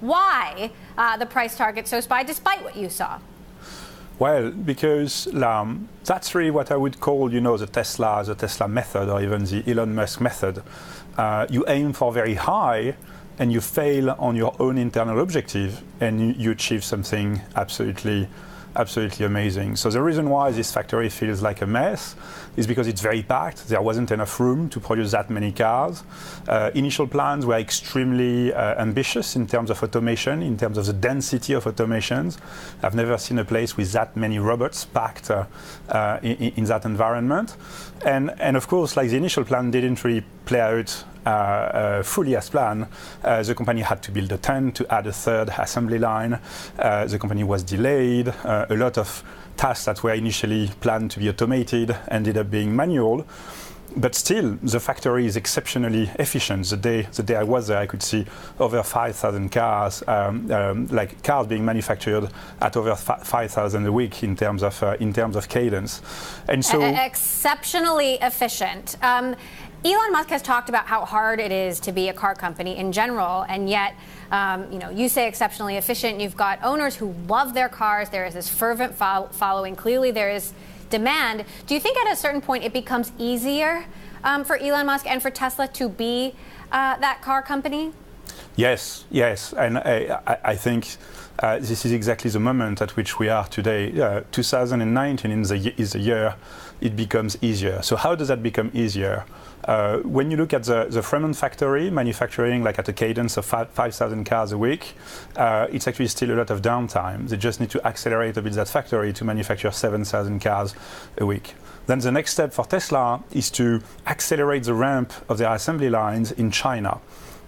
why the price target so high, despite what you saw? Well, because that's really what I would call, the Tesla method, or even the Elon Musk method. You aim for very high, and you fail on your own internal objective, and you achieve something absolutely amazing. So the reason why this factory feels like a mess is because it's very packed. There wasn't enough room to produce that many cars. Initial plans were extremely ambitious in terms of automation, in terms of the density of automations. I've never seen a place with that many robots packed in that environment. And of course, like, the initial plan didn't really play out fully as planned. The company had to build a tent to add a third assembly line. The company was delayed. A lot of tasks that were initially planned to be automated ended up being manual. But still, the factory is exceptionally efficient. The day I was there, I could see over 5,000 cars, cars being manufactured at over 5,000 a week in terms of cadence. And so, exceptionally efficient. Elon Musk has talked about how hard it is to be a car company in general, and yet, you say exceptionally efficient. You've got owners who love their cars. There is this fervent following. Clearly, there is demand. Do you think at a certain point it becomes easier for Elon Musk and for Tesla to be that car company? Yes, and I think this is exactly the moment at which we are today. 2019 is the year it becomes easier. So how does that become easier? When you look at the Fremont factory manufacturing at a cadence of 5,000 cars a week, it's actually still a lot of downtime. They just need to accelerate a bit that factory to manufacture 7,000 cars a week. Then the next step for Tesla is to accelerate the ramp of their assembly lines in China.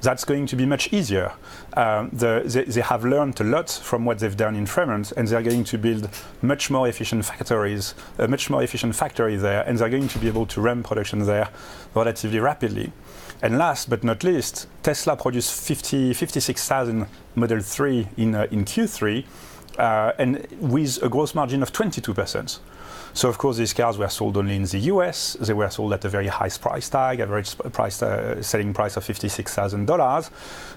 That's going to be much easier. They have learned a lot from what they've done in Fremont, and they're going to build much more efficient factories, a much more efficient factory there, and they're going to be able to ramp production there relatively rapidly. And last but not least, Tesla produced 56,000 Model 3 in Q3, and with a gross margin of 22%. So of course, these cars were sold only in the US. They were sold at a very high price tag, average selling price of $56,000.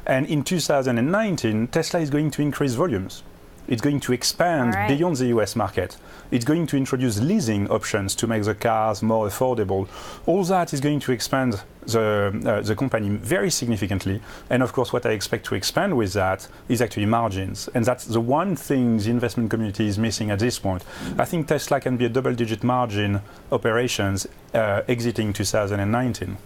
And in 2019, Tesla is going to increase volumes. It's going to expand beyond the US market. It's going to introduce leasing options to make the cars more affordable. All that is going to expand the company very significantly. And of course, what I expect to expand with that is actually margins. And that's the one thing the investment community is missing at this point. I think Tesla can be a double-digit margin operations exiting 2019.